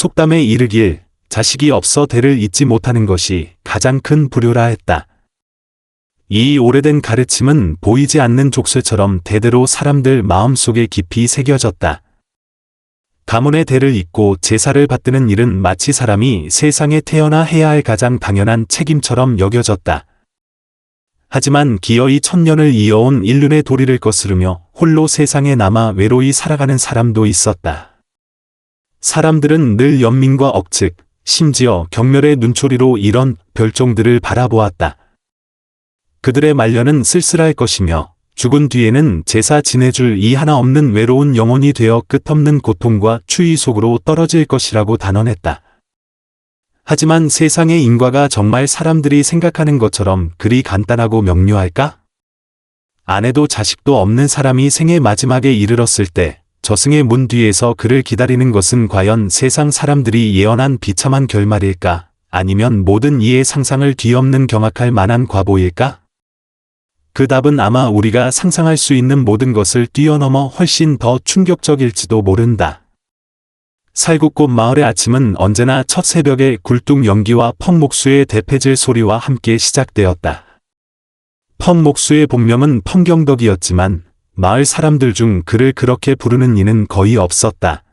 속담에 이르길 자식이 없어 대를 잇지 못하는 것이 가장 큰 불효라 했다. 이 오래된 가르침은 보이지 않는 족쇄처럼 대대로 사람들 마음속에 깊이 새겨졌다. 가문의 대를 잇고 제사를 받드는 일은 마치 사람이 세상에 태어나 해야 할 가장 당연한 책임처럼 여겨졌다. 하지만 기어이 천년을 이어온 인륜의 도리를 거스르며 홀로 세상에 남아 외로이 살아가는 사람도 있었다. 사람들은 늘 연민과 억측, 심지어 경멸의 눈초리로 이런 별종들을 바라보았다. 그들의 말년은 쓸쓸할 것이며 죽은 뒤에는 제사 지내줄 이 하나 없는 외로운 영혼이 되어 끝없는 고통과 추위 속으로 떨어질 것이라고 단언했다. 하지만 세상의 인과가 정말 사람들이 생각하는 것처럼 그리 간단하고 명료할까? 아내도 자식도 없는 사람이 생의 마지막에 이르렀을 때 저승의 문 뒤에서 그를 기다리는 것은 과연 세상 사람들이 예언한 비참한 결말일까? 아니면 모든 이의 상상을 뒤엎는 경악할 만한 과보일까? 그 답은 아마 우리가 상상할 수 있는 모든 것을 뛰어넘어 훨씬 더 충격적일지도 모른다. 살구꽃 마을의 아침은 언제나 첫 새벽의 굴뚝 연기와 펑목수의 대패질 소리와 함께 시작되었다. 펑목수의 본명은 펑경덕이었지만 마을 사람들 중 그를 그렇게 부르는 이는 거의 없었다.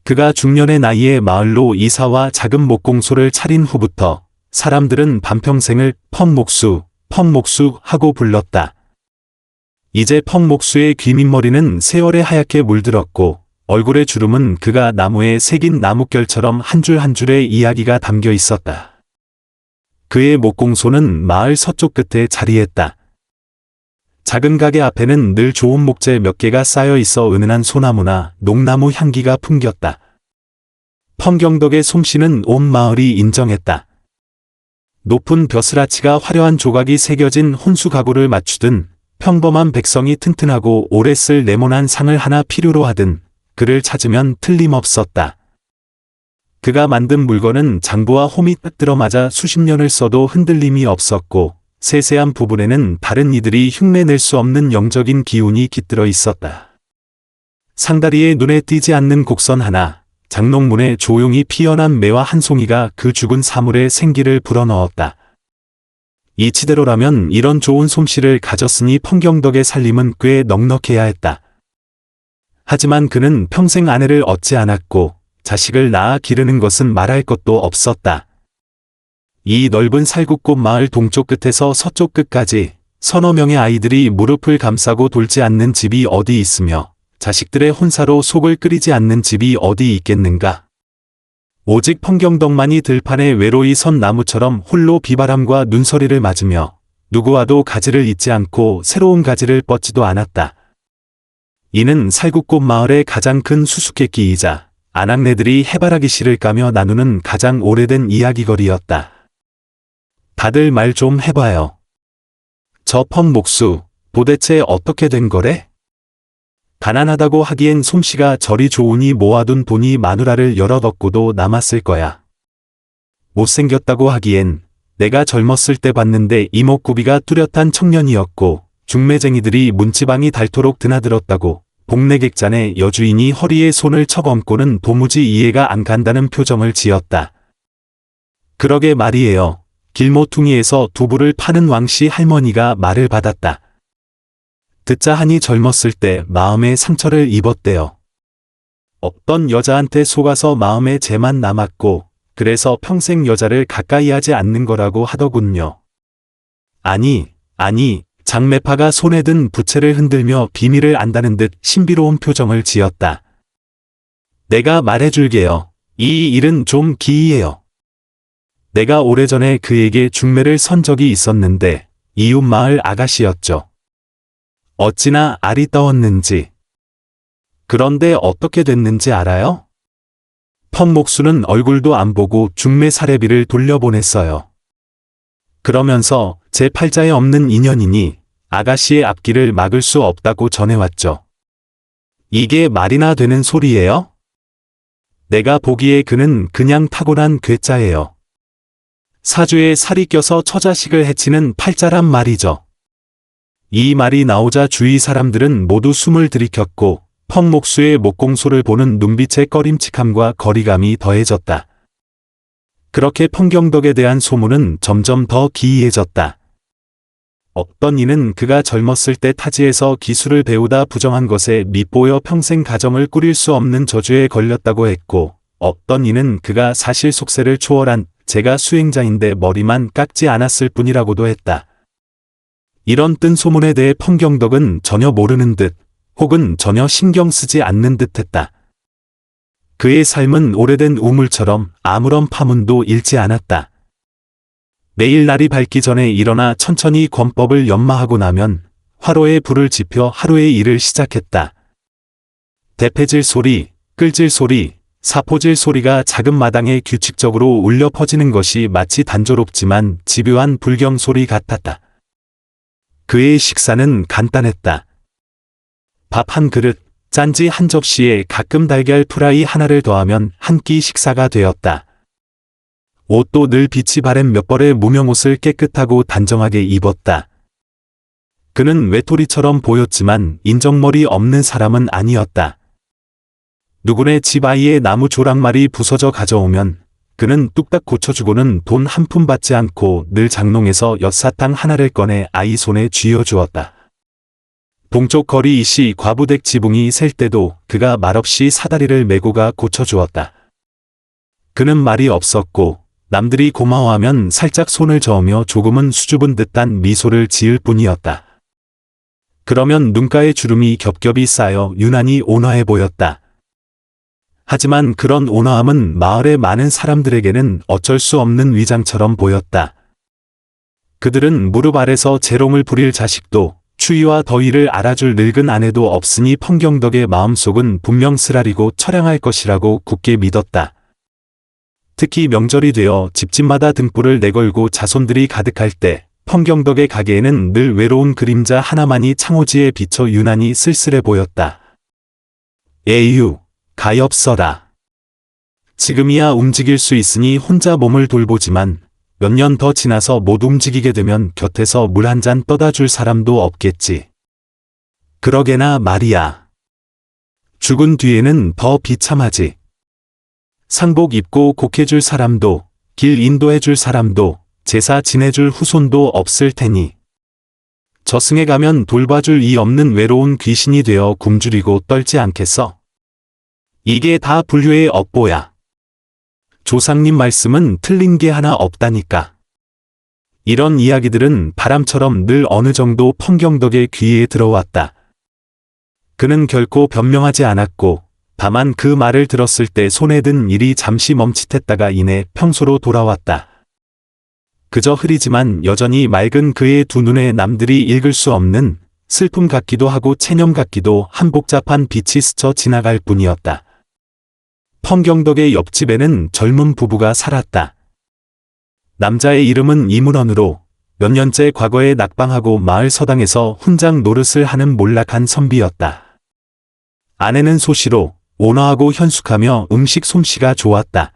그가 중년의 나이에 마을로 이사와 작은 목공소를 차린 후부터 사람들은 반평생을 펑목수, 펑목수 하고 불렀다. 이제 펑목수의 귀밑머리는 세월에 하얗게 물들었고 얼굴의 주름은 그가 나무에 새긴 나뭇결처럼 한 줄 한 줄의 이야기가 담겨 있었다. 그의 목공소는 마을 서쪽 끝에 자리했다. 작은 가게 앞에는 늘 좋은 목재 몇 개가 쌓여 있어 은은한 소나무나 녹나무 향기가 풍겼다. 펑경덕의 솜씨는 온 마을이 인정했다. 높은 벼슬아치가 화려한 조각이 새겨진 혼수 가구를 맞추든 평범한 백성이 튼튼하고 오래 쓸 네모난 상을 하나 필요로 하든 그를 찾으면 틀림없었다. 그가 만든 물건은 장부와 홈이 딱 들어맞아 수십 년을 써도 흔들림이 없었고 세세한 부분에는 다른 이들이 흉내낼 수 없는 영적인 기운이 깃들어 있었다. 상다리에 눈에 띄지 않는 곡선 하나, 장롱문에 조용히 피어난 매화 한 송이가 그 죽은 사물에 생기를 불어넣었다. 이치대로라면 이런 좋은 솜씨를 가졌으니 펑경덕의 살림은 꽤 넉넉해야 했다. 하지만 그는 평생 아내를 얻지 않았고 자식을 낳아 기르는 것은 말할 것도 없었다. 이 넓은 살구꽃 마을 동쪽 끝에서 서쪽 끝까지 서너 명의 아이들이 무릎을 감싸고 돌지 않는 집이 어디 있으며 자식들의 혼사로 속을 끓이지 않는 집이 어디 있겠는가. 오직 펑경덕만이 들판에 외로이 선 나무처럼 홀로 비바람과 눈서리를 맞으며 누구와도 가지를 잇지 않고 새로운 가지를 뻗지도 않았다. 이는 살구꽃 마을의 가장 큰 수수께끼이자 아낙네들이 해바라기 씨를 까며 나누는 가장 오래된 이야기거리였다. 다들 말 좀 해봐요. 저 펑목수, 도대체 어떻게 된 거래? 가난하다고 하기엔 솜씨가 저리 좋으니 모아둔 돈이 마누라를 여럿 얻고도 남았을 거야. 못생겼다고 하기엔 내가 젊었을 때 봤는데 이목구비가 뚜렷한 청년이었고 중매쟁이들이 문지방이 닳도록 드나들었다고 복내객잔의 여주인이 허리에 손을 쳐범고는 도무지 이해가 안 간다는 표정을 지었다. 그러게 말이에요. 길모퉁이에서 두부를 파는 왕씨 할머니가 말을 받았다. 듣자 하니 젊었을 때 마음에 상처를 입었대요. 어떤 여자한테 속아서 마음에 재만 남았고 그래서 평생 여자를 가까이 하지 않는 거라고 하더군요. 아니, 장매파가 손에 든 부채를 흔들며 비밀을 안다는 듯 신비로운 표정을 지었다. 내가 말해줄게요. 이 일은 좀 기이해요. 내가 오래전에 그에게 중매를 선 적이 있었는데 이웃 마을 아가씨였죠. 어찌나 알이 떠었는지. 그런데 어떻게 됐는지 알아요? 펑목수는 얼굴도 안 보고 중매 사례비를 돌려보냈어요. 그러면서 제 팔자에 없는 인연이니 아가씨의 앞길을 막을 수 없다고 전해왔죠. 이게 말이나 되는 소리예요? 내가 보기에 그는 그냥 타고난 괴짜예요. 사주에 살이 껴서 처자식을 해치는 팔자란 말이죠. 이 말이 나오자 주위 사람들은 모두 숨을 들이켰고 펑목수의 목공소를 보는 눈빛의 꺼림칙함과 거리감이 더해졌다. 그렇게 펑경덕에 대한 소문은 점점 더 기이해졌다. 어떤 이는 그가 젊었을 때 타지에서 기술을 배우다 부정한 것에 밉보여 평생 가정을 꾸릴 수 없는 저주에 걸렸다고 했고, 어떤 이는 그가 사실 속세를 초월한 제가 수행자인데 머리만 깎지 않았을 뿐이라고도 했다. 이런 뜬 소문에 대해 펑경덕은 전혀 모르는 듯, 혹은 전혀 신경 쓰지 않는 듯 했다. 그의 삶은 오래된 우물처럼 아무런 파문도 잃지 않았다. 내일 날이 밝기 전에 일어나 천천히 권법을 연마하고 나면 화로에 불을 지펴 하루의 일을 시작했다. 대패질 소리, 끌질 소리, 사포질 소리가 작은 마당에 규칙적으로 울려 퍼지는 것이 마치 단조롭지만 집요한 불경 소리 같았다. 그의 식사는 간단했다. 밥 한 그릇, 짠지 한 접시에 가끔 달걀 프라이 하나를 더하면 한 끼 식사가 되었다. 옷도 늘 빛이 바랜 몇 벌의 무명옷을 깨끗하고 단정하게 입었다. 그는 외톨이처럼 보였지만 인정머리 없는 사람은 아니었다. 누구네 집 아이의 나무 조랑말이 부서져 가져오면 그는 뚝딱 고쳐주고는 돈 한 푼 받지 않고 늘 장롱에서 엿사탕 하나를 꺼내 아이 손에 쥐어주었다. 동쪽 거리 이씨 과부댁 지붕이 셀 때도 그가 말없이 사다리를 메고 가 고쳐주었다. 그는 말이 없었고 남들이 고마워하면 살짝 손을 저으며 조금은 수줍은 듯한 미소를 지을 뿐이었다. 그러면 눈가에 주름이 겹겹이 쌓여 유난히 온화해 보였다. 하지만 그런 온화함은 마을의 많은 사람들에게는 어쩔 수 없는 위장처럼 보였다. 그들은 무릎 아래서 재롱을 부릴 자식도 추위와 더위를 알아줄 늙은 아내도 없으니 펑경덕의 마음속은 분명 쓰라리고 처량할 것이라고 굳게 믿었다. 특히 명절이 되어 집집마다 등불을 내걸고 자손들이 가득할 때 펑경덕의 가게에는 늘 외로운 그림자 하나만이 창호지에 비쳐 유난히 쓸쓸해 보였다. 에휴, 가엾어라. 지금이야 움직일 수 있으니 혼자 몸을 돌보지만 몇 년 더 지나서 못 움직이게 되면 곁에서 물 한 잔 떠다 줄 사람도 없겠지. 그러게나 말이야. 죽은 뒤에는 더 비참하지. 상복 입고 곡해줄 사람도, 길 인도해줄 사람도, 제사 지내줄 후손도 없을 테니. 저승에 가면 돌봐줄 이 없는 외로운 귀신이 되어 굶주리고 떨지 않겠어? 이게 다 불효의 업보야. 조상님 말씀은 틀린 게 하나 없다니까. 이런 이야기들은 바람처럼 늘 어느 정도 펑경덕의 귀에 들어왔다. 그는 결코 변명하지 않았고 다만 그 말을 들었을 때 손에 든 일이 잠시 멈칫했다가 이내 평소로 돌아왔다. 그저 흐리지만 여전히 맑은 그의 두 눈에 남들이 읽을 수 없는 슬픔 같기도 하고 체념 같기도 한 복잡한 빛이 스쳐 지나갈 뿐이었다. 펑경덕의 옆집에는 젊은 부부가 살았다. 남자의 이름은 이문헌으로 몇 년째 과거에 낙방하고 마을 서당에서 훈장 노릇을 하는 몰락한 선비였다. 아내는 소시로 온화하고 현숙하며 음식 솜씨가 좋았다.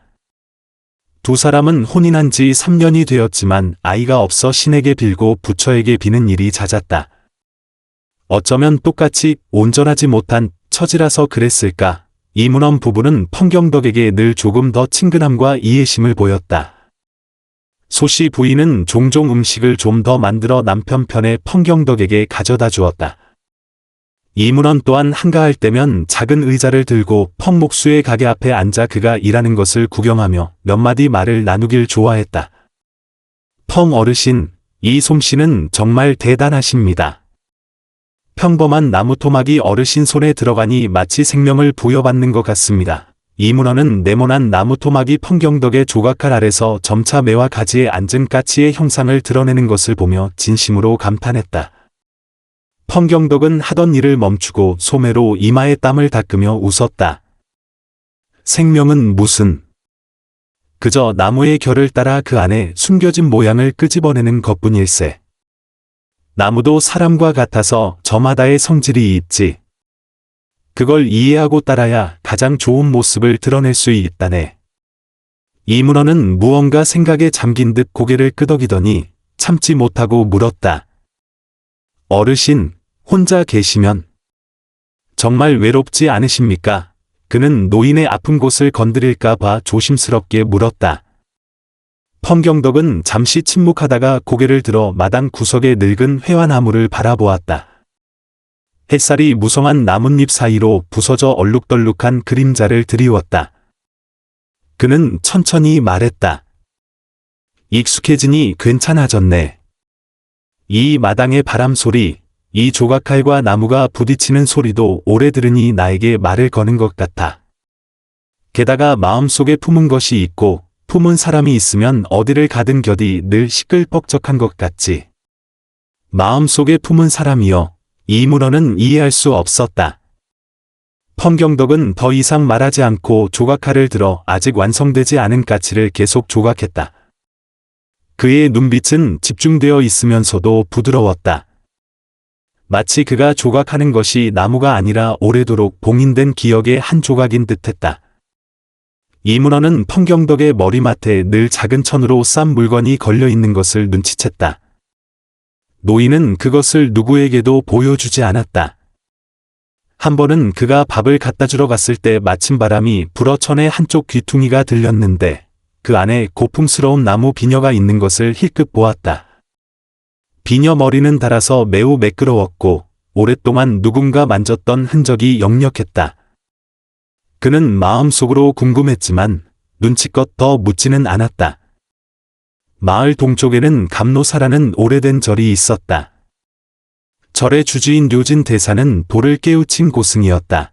두 사람은 혼인한 지 3년이 되었지만 아이가 없어 신에게 빌고 부처에게 비는 일이 잦았다. 어쩌면 똑같이 온전하지 못한 처지라서 그랬을까. 이문헌 부부는 펑경덕에게 늘 조금 더 친근함과 이해심을 보였다. 소씨 부인은 종종 음식을 좀 더 만들어 남편 편에 펑경덕에게 가져다 주었다. 이문헌 또한 한가할 때면 작은 의자를 들고 펑목수의 가게 앞에 앉아 그가 일하는 것을 구경하며 몇 마디 말을 나누길 좋아했다. 펑 어르신, 이 솜씨는 정말 대단하십니다. 평범한 나무 토막이 어르신 손에 들어가니 마치 생명을 부여받는 것 같습니다. 이문헌은 네모난 나무 토막이 펑경덕의 조각칼 아래서 점차 매와 가지에 앉은 까치의 형상을 드러내는 것을 보며 진심으로 감탄했다. 펑경덕은 하던 일을 멈추고 소매로 이마에 땀을 닦으며 웃었다. 생명은 무슨? 그저 나무의 결을 따라 그 안에 숨겨진 모양을 끄집어내는 것뿐일세. 나무도 사람과 같아서 저마다의 성질이 있지. 그걸 이해하고 따라야 가장 좋은 모습을 드러낼 수 있다네. 이문헌은 무언가 생각에 잠긴 듯 고개를 끄덕이더니 참지 못하고 물었다. 어르신, 혼자 계시면? 정말 외롭지 않으십니까? 그는 노인의 아픈 곳을 건드릴까 봐 조심스럽게 물었다. 펑경덕은 잠시 침묵하다가 고개를 들어 마당 구석의 늙은 회화나무를 바라보았다. 햇살이 무성한 나뭇잎 사이로 부서져 얼룩덜룩한 그림자를 드리웠다. 그는 천천히 말했다. 익숙해지니 괜찮아졌네. 이 마당의 바람 소리, 이 조각칼과 나무가 부딪히는 소리도 오래 들으니 나에게 말을 거는 것 같아. 게다가 마음속에 품은 것이 있고 품은 사람이 있으면 어디를 가든 겨디 늘 시끌벅적한 것 같지. 마음속에 품은 사람이여, 이 문어는 이해할 수 없었다. 펑경덕은 더 이상 말하지 않고 조각칼을 들어 아직 완성되지 않은 까치를 계속 조각했다. 그의 눈빛은 집중되어 있으면서도 부드러웠다. 마치 그가 조각하는 것이 나무가 아니라 오래도록 봉인된 기억의 한 조각인 듯했다. 이 문어는 펑경덕의 머리맡에 늘 작은 천으로 싼 물건이 걸려 있는 것을 눈치챘다. 노인은 그것을 누구에게도 보여주지 않았다. 한 번은 그가 밥을 갖다 주러 갔을 때 마침 바람이 불어 천의 한쪽 귀퉁이가 들렸는데 그 안에 고풍스러운 나무 비녀가 있는 것을 힐끗 보았다. 비녀 머리는 닳아서 매우 매끄러웠고 오랫동안 누군가 만졌던 흔적이 역력했다. 그는 마음속으로 궁금했지만 눈치껏 더 묻지는 않았다. 마을 동쪽에는 감노사라는 오래된 절이 있었다. 절의 주주인 료진 대사는 돌을 깨우친 고승이었다.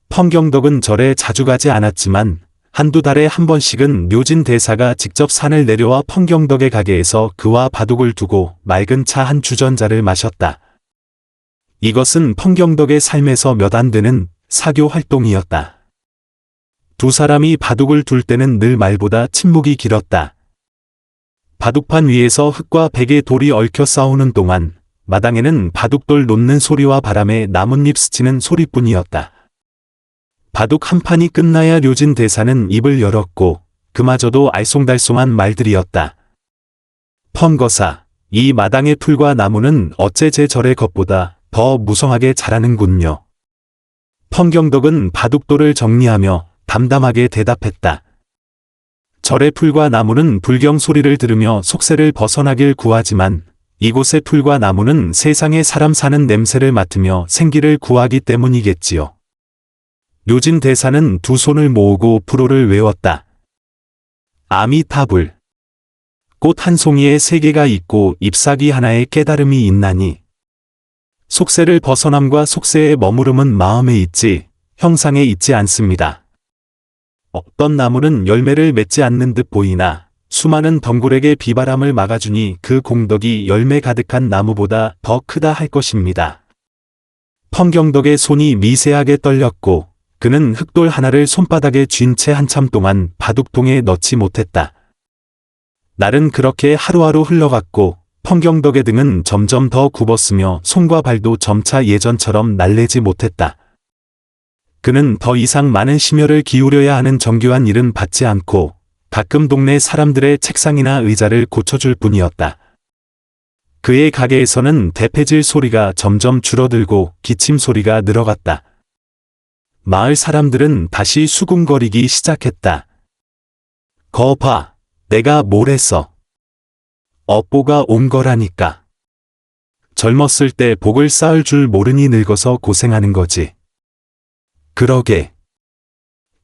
펑경덕은 절에 자주 가지 않았지만 한두 달에 한 번씩은 료진 대사가 직접 산을 내려와 펑경덕의 가게에서 그와 바둑을 두고 맑은 차 한 주전자를 마셨다. 이것은 펑경덕의 삶에서 몇 안 되는 사교 활동이었다. 두 사람이 바둑을 둘 때는 늘 말보다 침묵이 길었다. 바둑판 위에서 흙과 백의 돌이 얽혀 싸우는 동안 마당에는 바둑돌 놓는 소리와 바람에 나뭇잎 스치는 소리뿐이었다. 바둑 한 판이 끝나야 료진 대사는 입을 열었고 그마저도 알쏭달쏭한 말들이었다. 펑거사, 이 마당의 풀과 나무는 어째 제 절의 것보다 더 무성하게 자라는군요. 펑경덕은 바둑돌을 정리하며 담담하게 대답했다. 절의 풀과 나무는 불경 소리를 들으며 속세를 벗어나길 구하지만 이곳의 풀과 나무는 세상에 사람 사는 냄새를 맡으며 생기를 구하기 때문이겠지요. 료진 대사는 두 손을 모으고 불호를 외웠다. 아미타불. 꽃 한 송이에 세계가 있고 잎사귀 하나에 깨달음이 있나니. 속세를 벗어남과 속세의 머무름은 마음에 있지 형상에 있지 않습니다. 어떤 나무는 열매를 맺지 않는 듯 보이나 수많은 덩굴에게 비바람을 막아주니 그 공덕이 열매 가득한 나무보다 더 크다 할 것입니다. 펑경덕의 손이 미세하게 떨렸고 그는 흙돌 하나를 손바닥에 쥔 채 한참 동안 바둑통에 넣지 못했다. 날은 그렇게 하루하루 흘러갔고 펑경덕의 등은 점점 더 굽었으며 손과 발도 점차 예전처럼 날래지 못했다. 그는 더 이상 많은 심혈을 기울여야 하는 정교한 일은 받지 않고 가끔 동네 사람들의 책상이나 의자를 고쳐줄 뿐이었다. 그의 가게에서는 대패질 소리가 점점 줄어들고 기침 소리가 늘어갔다. 마을 사람들은 다시 수군거리기 시작했다. 거 봐, 내가 뭘 했어. 업보가 온 거라니까. 젊었을 때 복을 쌓을 줄 모르니 늙어서 고생하는 거지. 그러게.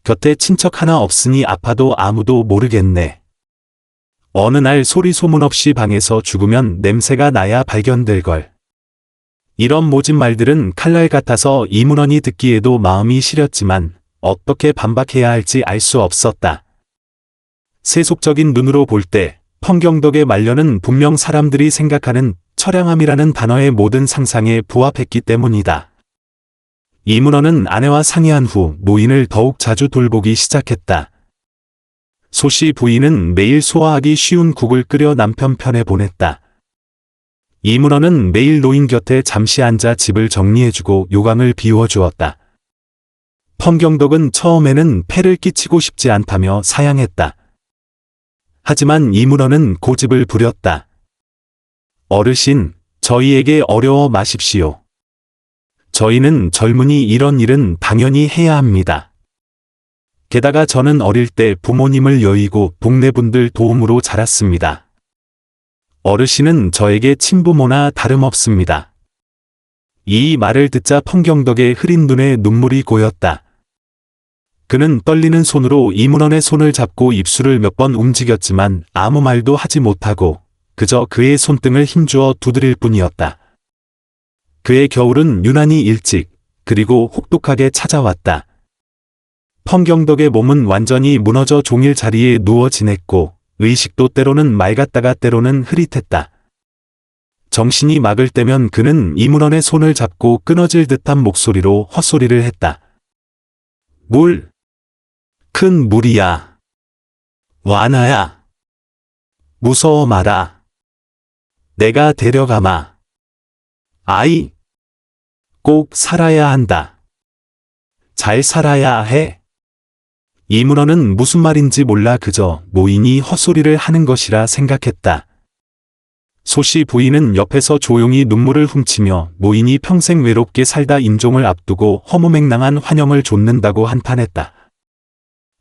곁에 친척 하나 없으니 아파도 아무도 모르겠네. 어느 날 소리 소문 없이 방에서 죽으면 냄새가 나야 발견될걸. 이런 모진 말들은 칼날 같아서 이문원이 듣기에도 마음이 시렸지만 어떻게 반박해야 할지 알 수 없었다. 세속적인 눈으로 볼 때 펑경덕의 말년은 분명 사람들이 생각하는 처량함이라는 단어의 모든 상상에 부합했기 때문이다. 이문원은 아내와 상의한 후 노인을 더욱 자주 돌보기 시작했다. 소씨 부인은 매일 소화하기 쉬운 국을 끓여 남편 편에 보냈다. 이문원은 매일 노인 곁에 잠시 앉아 집을 정리해주고 요강을 비워주었다. 펑경덕은 처음에는 폐를 끼치고 싶지 않다며 사양했다. 하지만 이문원은 고집을 부렸다. 어르신, 저희에게 어려워 마십시오. 저희는 젊은이 이런 일은 당연히 해야 합니다. 게다가 저는 어릴 때 부모님을 여의고 동네분들 도움으로 자랐습니다. 어르신은 저에게 친부모나 다름없습니다. 이 말을 듣자 펑경덕의 흐린 눈에 눈물이 고였다. 그는 떨리는 손으로 이문원의 손을 잡고 입술을 몇 번 움직였지만 아무 말도 하지 못하고 그저 그의 손등을 힘주어 두드릴 뿐이었다. 그의 겨울은 유난히 일찍 그리고 혹독하게 찾아왔다. 펑경덕의 몸은 완전히 무너져 종일 자리에 누워 지냈고 의식도 때로는 맑았다가 때로는 흐릿했다. 정신이 막을 때면 그는 이문원의 손을 잡고 끊어질 듯한 목소리로 헛소리를 했다. 물! 큰 물이야. 와나야. 무서워 마라. 내가 데려가마. 아이. 꼭 살아야 한다. 잘 살아야 해. 이문원은 무슨 말인지 몰라 그저 노인이 헛소리를 하는 것이라 생각했다. 소씨 부인은 옆에서 조용히 눈물을 훔치며 노인이 평생 외롭게 살다 임종을 앞두고 허무맹랑한 환영을 좇는다고 한탄했다.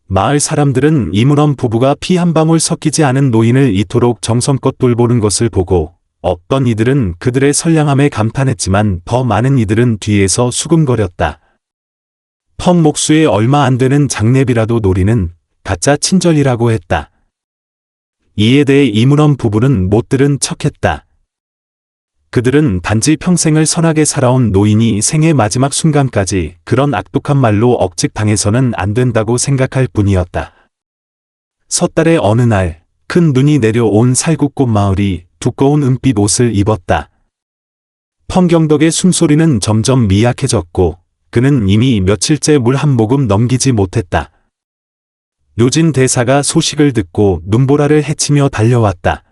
마을 사람들은 이문원 부부가 피 한 방울 섞이지 않은 노인을 이토록 정성껏 돌보는 것을 보고 어떤 이들은 그들의 선량함에 감탄했지만 더 많은 이들은 뒤에서 수군거렸다. 펑 목수에 얼마 안 되는 장례비라도 노리는 가짜 친절이라고 했다. 이에 대해 이문원 부부는 못 들은 척했다. 그들은 단지 평생을 선하게 살아온 노인이 생의 마지막 순간까지 그런 악독한 말로 억측당해서는 안 된다고 생각할 뿐이었다. 섣달의 어느 날 큰 눈이 내려온 살구꽃 마을이 두꺼운 은빛 옷을 입었다. 펑경덕의 숨소리는 점점 미약해졌고 그는 이미 며칠째 물 한 모금 넘기지 못했다. 묘진 대사가 소식을 듣고 눈보라를 헤치며 달려왔다.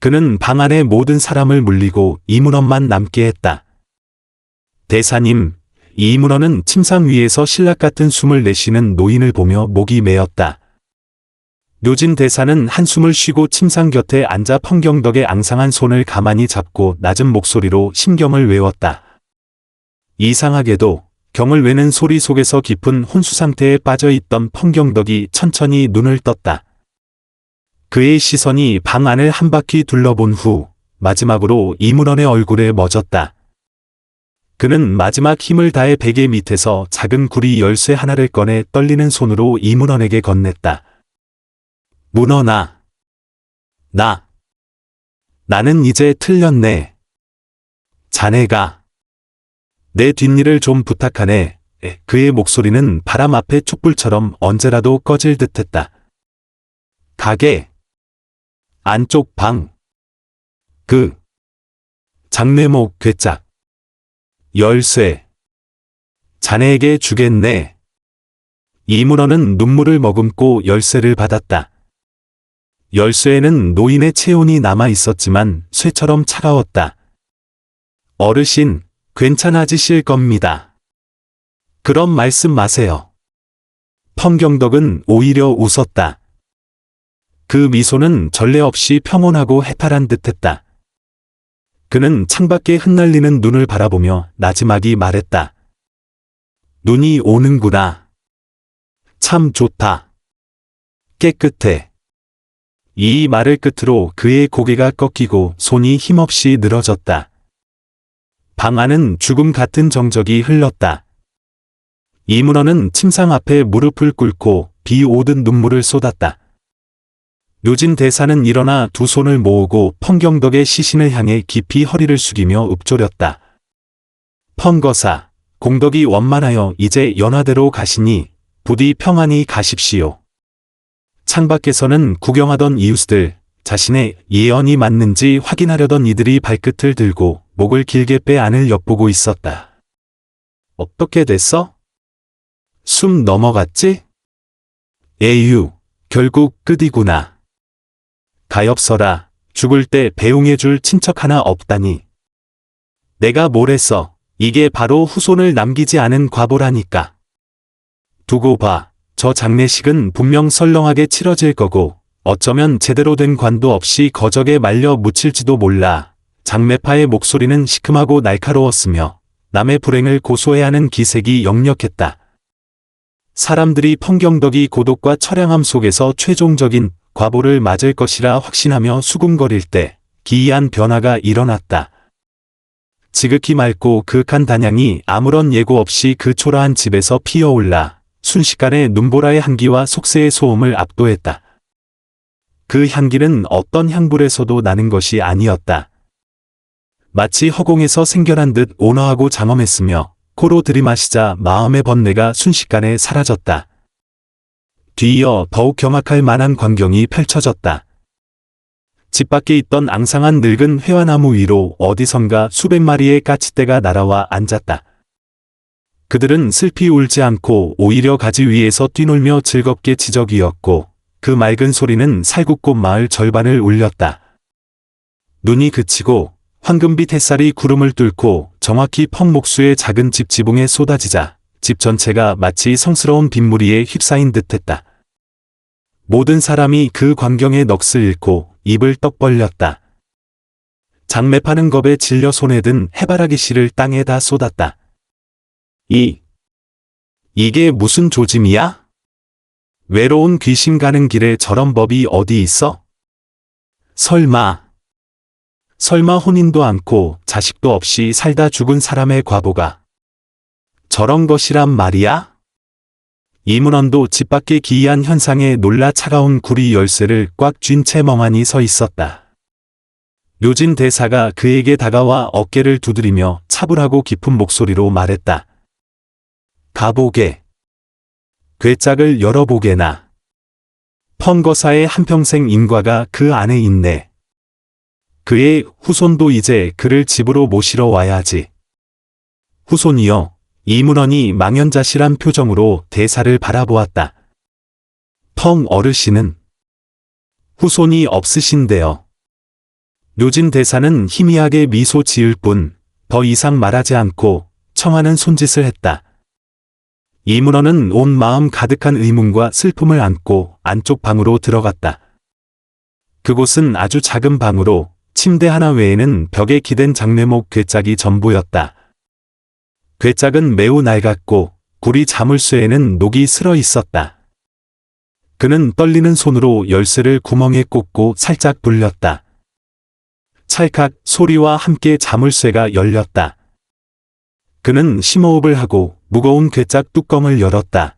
그는 방 안의 모든 사람을 물리고 이문원만 남게 했다. 대사님, 이문원은 침상 위에서 신락 같은 숨을 내쉬는 노인을 보며 목이 메었다. 묘진 대사는 한숨을 쉬고 침상 곁에 앉아 펑경덕의 앙상한 손을 가만히 잡고 낮은 목소리로 심경을 외웠다. 이상하게도 경을 외는 소리 속에서 깊은 혼수 상태에 빠져있던 펑경덕이 천천히 눈을 떴다. 그의 시선이 방 안을 한 바퀴 둘러본 후 마지막으로 이문원의 얼굴에 멎었다. 그는 마지막 힘을 다해 베개 밑에서 작은 구리 열쇠 하나를 꺼내 떨리는 손으로 이문원에게 건넸다. 문원아. 나는 이제 틀렸네. 자네가 내 뒷일을 좀 부탁하네. 그의 목소리는 바람 앞의 촛불처럼 언제라도 꺼질 듯했다. 가게. 안쪽 방. 장례목 괴짝. 열쇠. 자네에게 주겠네. 이문원은 눈물을 머금고 열쇠를 받았다. 열쇠에는 노인의 체온이 남아 있었지만 쇠처럼 차가웠다. 어르신, 괜찮아지실 겁니다. 그런 말씀 마세요. 펑경덕은 오히려 웃었다. 그 미소는 전례 없이 평온하고 해탈한 듯했다. 그는 창밖에 흩날리는 눈을 바라보며 나지막이 말했다. 눈이 오는구나. 참 좋다. 깨끗해. 이 말을 끝으로 그의 고개가 꺾이고 손이 힘없이 늘어졌다. 방 안은 죽음 같은 정적이 흘렀다. 이문원은 침상 앞에 무릎을 꿇고 비 오듯 눈물을 쏟았다. 묘진 대사는 일어나 두 손을 모으고 펑경덕의 시신을 향해 깊이 허리를 숙이며 읊조렸다. 펑거사, 공덕이 원만하여 이제 연화대로 가시니 부디 평안히 가십시오. 창밖에서는 구경하던 이웃들, 자신의 예언이 맞는지 확인하려던 이들이 발끝을 들고 목을 길게 빼 안을 엿보고 있었다. 어떻게 됐어? 숨 넘어갔지? 에휴, 결국 끝이구나. 가엾어라. 죽을 때 배웅해줄 친척 하나 없다니. 내가 뭘 했어. 이게 바로 후손을 남기지 않은 과보라니까. 두고 봐. 저 장례식은 분명 설렁하게 치러질 거고 어쩌면 제대로 된 관도 없이 거적에 말려 묻힐지도 몰라. 장매파의 목소리는 시큼하고 날카로웠으며 남의 불행을 고소해야 하는 기색이 역력했다. 사람들이 펑경덕이 고독과 처량함 속에서 최종적인 과보를 맞을 것이라 확신하며 수군거릴 때 기이한 변화가 일어났다. 지극히 맑고 그윽한 단향이 아무런 예고 없이 그 초라한 집에서 피어올라 순식간에 눈보라의 향기와 속세의 소음을 압도했다. 그 향기는 어떤 향불에서도 나는 것이 아니었다. 마치 허공에서 생겨난 듯 온화하고 장엄했으며 코로 들이마시자 마음의 번뇌가 순식간에 사라졌다. 뒤이어 더욱 경악할 만한 광경이 펼쳐졌다. 집 밖에 있던 앙상한 늙은 회화나무 위로 어디선가 수백 마리의 까치떼가 날아와 앉았다. 그들은 슬피 울지 않고 오히려 가지 위에서 뛰놀며 즐겁게 지저귀었고 그 맑은 소리는 살굽고 마을 절반을 울렸다. 눈이 그치고 황금빛 햇살이 구름을 뚫고 정확히 펑목수의 작은 집 지붕에 쏟아지자 집 전체가 마치 성스러운 빗무리에 휩싸인 듯했다. 모든 사람이 그 광경에 넋을 잃고 입을 떡 벌렸다. 장매 파는 겁에 질려 손에 든 해바라기 씨를 땅에다 쏟았다. 이게 무슨 조짐이야? 외로운 귀신 가는 길에 저런 법이 어디 있어? 설마 혼인도 않고 자식도 없이 살다 죽은 사람의 과보가 저런 것이란 말이야? 이문헌도 집 밖의 기이한 현상에 놀라 차가운 구리 열쇠를 꽉 쥔 채 멍하니 서 있었다. 묘진 대사가 그에게 다가와 어깨를 두드리며 차분하고 깊은 목소리로 말했다. 가보게. 괴짝을 열어보게나. 펑거사의 한평생 인과가 그 안에 있네. 그의 후손도 이제 그를 집으로 모시러 와야지. 후손이여. 이문헌이 망연자실한 표정으로 대사를 바라보았다. 펑 어르신은 후손이 없으신데요. 묘진 대사는 희미하게 미소 지을 뿐 더 이상 말하지 않고 청하는 손짓을 했다. 이문헌은 온 마음 가득한 의문과 슬픔을 안고 안쪽 방으로 들어갔다. 그곳은 아주 작은 방으로 침대 하나 외에는 벽에 기댄 장례목 괴짝이 전부였다. 괴짝은 매우 낡았고 구리 자물쇠에는 녹이 슬어 있었다. 그는 떨리는 손으로 열쇠를 구멍에 꽂고 살짝 돌렸다. 찰칵 소리와 함께 자물쇠가 열렸다. 그는 심호흡을 하고 무거운 괴짝 뚜껑을 열었다.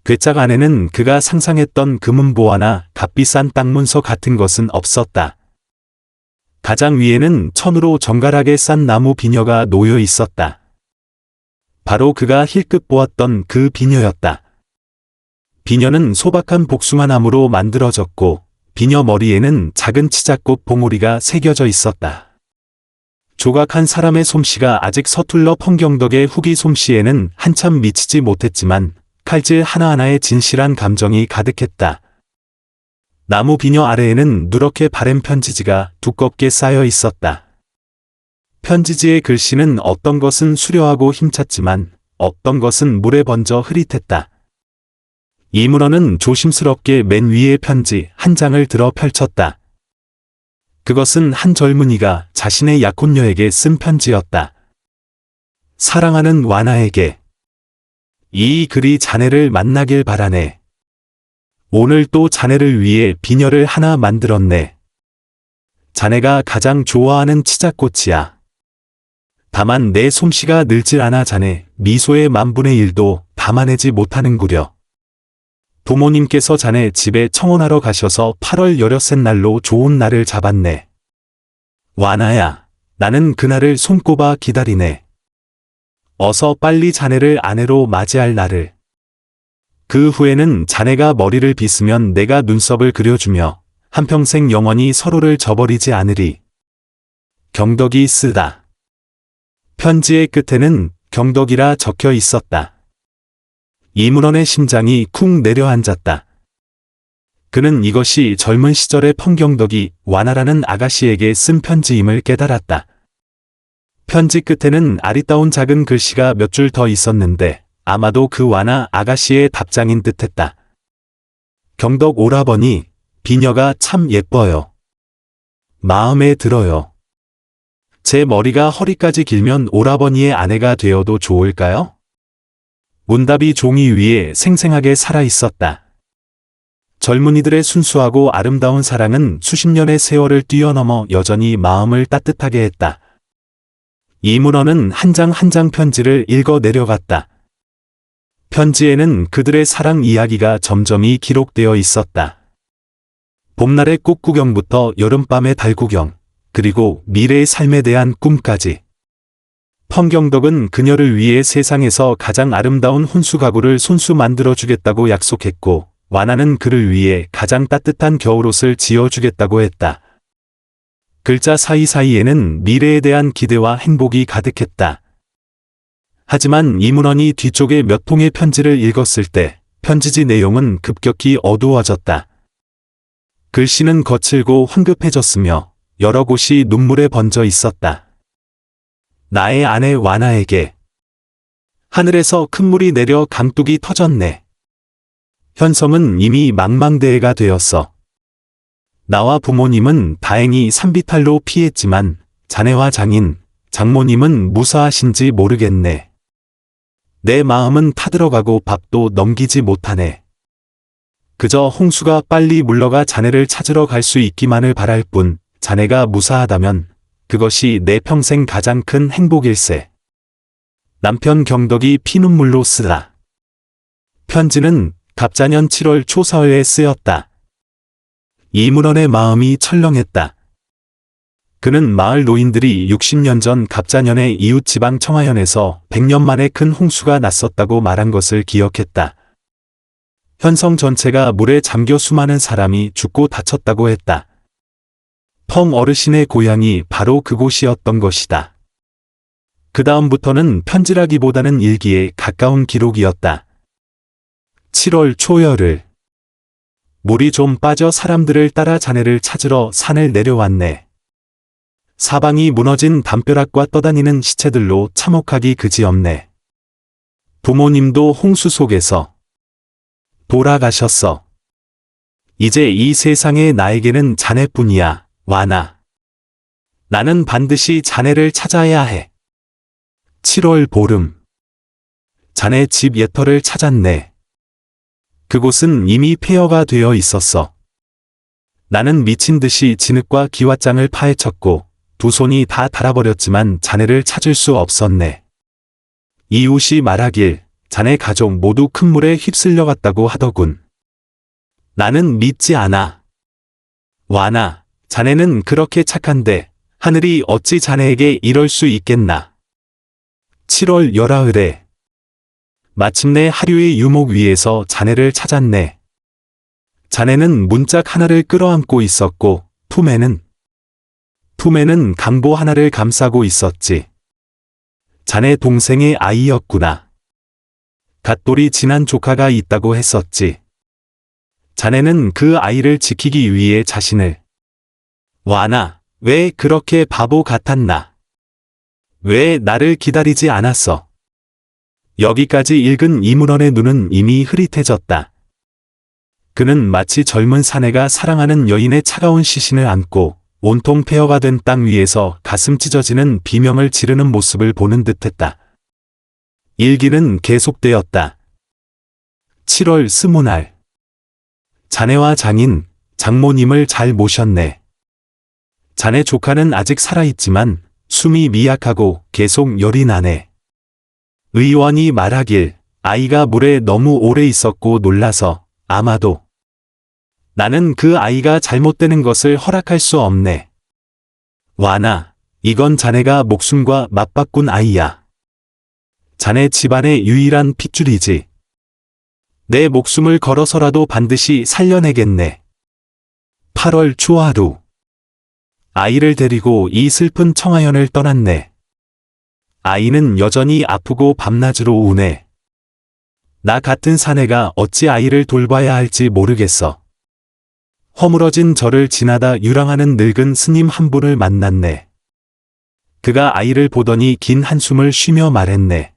괴짝 안에는 그가 상상했던 금은보화나 값비싼 땅문서 같은 것은 없었다. 가장 위에는 천으로 정갈하게 싼 나무 비녀가 놓여 있었다. 바로 그가 힐끗 보았던 그 비녀였다. 비녀는 소박한 복숭아나무로 만들어졌고 비녀 머리에는 작은 치자꽃 봉오리가 새겨져 있었다. 조각한 사람의 솜씨가 아직 서툴러 펑경덕의 후기 솜씨에는 한참 미치지 못했지만 칼질 하나하나에 진실한 감정이 가득했다. 나무 비녀 아래에는 누렇게 바랜 편지지가 두껍게 쌓여 있었다. 편지지의 글씨는 어떤 것은 수려하고 힘찼지만 어떤 것은 물에 번져 흐릿했다. 이문헌은 조심스럽게 맨 위의 편지 한 장을 들어 펼쳤다. 그것은 한 젊은이가 자신의 약혼녀에게 쓴 편지였다. 사랑하는 와나에게. 이 글이 자네를 만나길 바라네. 오늘 또 자네를 위해 비녀를 하나 만들었네. 자네가 가장 좋아하는 치자꽃이야. 다만 내 솜씨가 늘질 않아 자네 미소의 만분의 1도 담아내지 못하는구려. 부모님께서 자네 집에 청혼하러 가셔서 8월 여럿셋 날로 좋은 날을 잡았네. 와나야, 나는 그날을 손꼽아 기다리네. 어서 빨리 자네를 아내로 맞이할 날을. 그 후에는 자네가 머리를 빗으면 내가 눈썹을 그려주며 한평생 영원히 서로를 저버리지 않으리. 경덕이 쓰다. 편지의 끝에는 경덕이라 적혀 있었다. 이문헌의 심장이 쿵 내려앉았다. 그는 이것이 젊은 시절의 펑경덕이 와나라는 아가씨에게 쓴 편지임을 깨달았다. 편지 끝에는 아리따운 작은 글씨가 몇 줄 더 있었는데 아마도 그 와나 아가씨의 답장인 듯했다. 경덕 오라버니, 비녀가 참 예뻐요. 마음에 들어요. 제 머리가 허리까지 길면 오라버니의 아내가 되어도 좋을까요? 문답이 종이 위에 생생하게 살아 있었다. 젊은이들의 순수하고 아름다운 사랑은 수십 년의 세월을 뛰어넘어 여전히 마음을 따뜻하게 했다. 이문헌은 한 장 한 장 편지를 읽어 내려갔다. 편지에는 그들의 사랑 이야기가 점점이 기록되어 있었다. 봄날의 꽃구경부터 여름밤의 달구경, 그리고 미래의 삶에 대한 꿈까지. 펑경덕은 그녀를 위해 세상에서 가장 아름다운 혼수 가구를 손수 만들어주겠다고 약속했고, 와나는 그를 위해 가장 따뜻한 겨울옷을 지어주겠다고 했다. 글자 사이사이에는 미래에 대한 기대와 행복이 가득했다. 하지만 이문헌이 뒤쪽에 몇 통의 편지를 읽었을 때 편지지 내용은 급격히 어두워졌다. 글씨는 거칠고 황급해졌으며 여러 곳이 눈물에 번져 있었다. 나의 아내 와나에게. 하늘에서 큰 물이 내려 강둑이 터졌네. 현성은 이미 망망대해가 되었어. 나와 부모님은 다행히 산비탈로 피했지만 자네와 장인, 장모님은 무사하신지 모르겠네. 내 마음은 타들어가고 밥도 넘기지 못하네. 그저 홍수가 빨리 물러가 자네를 찾으러 갈 수 있기만을 바랄 뿐, 자네가 무사하다면 그것이 내 평생 가장 큰 행복일세. 남편 경덕이 피눈물로 쓰다. 편지는 갑자년 7월 초사흘에 쓰였다. 이문헌의 마음이 철렁했다. 그는 마을 노인들이 60년 전 갑자년에 이웃지방 청하현에서 100년 만에 큰 홍수가 났었다고 말한 것을 기억했다. 현성 전체가 물에 잠겨 수많은 사람이 죽고 다쳤다고 했다. 펑 어르신의 고향이 바로 그곳이었던 것이다. 그 다음부터는 편지라기보다는 일기에 가까운 기록이었다. 7월 초여를. 물이 좀 빠져 사람들을 따라 자네를 찾으러 산을 내려왔네. 사방이 무너진 담벼락과 떠다니는 시체들로 참혹하기 그지없네. 부모님도 홍수 속에서 돌아가셨어. 이제 이 세상에 나에게는 자네뿐이야, 와나. 나는 반드시 자네를 찾아야 해. 7월 보름. 자네 집 예터를 찾았네. 그곳은 이미 폐허가 되어 있었어. 나는 미친 듯이 진흙과 기왓장을 파헤쳤고 두 손이 다 닳아버렸지만 자네를 찾을 수 없었네. 이웃이 말하길 자네 가족 모두 큰 물에 휩쓸려 갔다고 하더군. 나는 믿지 않아. 와나, 자네는 그렇게 착한데 하늘이 어찌 자네에게 이럴 수 있겠나. 7월 열하을에. 마침내 하류의 유목 위에서 자네를 찾았네. 자네는 문짝 하나를 끌어안고 있었고 품에는 강보 하나를 감싸고 있었지. 자네 동생의 아이였구나. 갓돌이 지난 조카가 있다고 했었지. 자네는 그 아이를 지키기 위해 자신을. 와나, 왜 그렇게 바보 같았나? 왜 나를 기다리지 않았어? 여기까지 읽은 이문헌의 눈은 이미 흐릿해졌다. 그는 마치 젊은 사내가 사랑하는 여인의 차가운 시신을 안고 온통 폐허가 된 땅 위에서 가슴 찢어지는 비명을 지르는 모습을 보는 듯했다. 일기는 계속되었다. 7월 스무날. 자네와 장인, 장모님을 잘 모셨네. 자네 조카는 아직 살아있지만 숨이 미약하고 계속 열이 나네. 의원이 말하길 아이가 물에 너무 오래 있었고 놀라서 아마도. 나는 그 아이가 잘못되는 것을 허락할 수 없네. 와나, 이건 자네가 목숨과 맞바꾼 아이야. 자네 집안의 유일한 핏줄이지. 내 목숨을 걸어서라도 반드시 살려내겠네. 8월 초하루. 아이를 데리고 이 슬픈 청하현을 떠났네. 아이는 여전히 아프고 밤낮으로 우네. 나 같은 사내가 어찌 아이를 돌봐야 할지 모르겠어. 허물어진 절을 지나다 유랑하는 늙은 스님 한 분을 만났네. 그가 아이를 보더니 긴 한숨을 쉬며 말했네.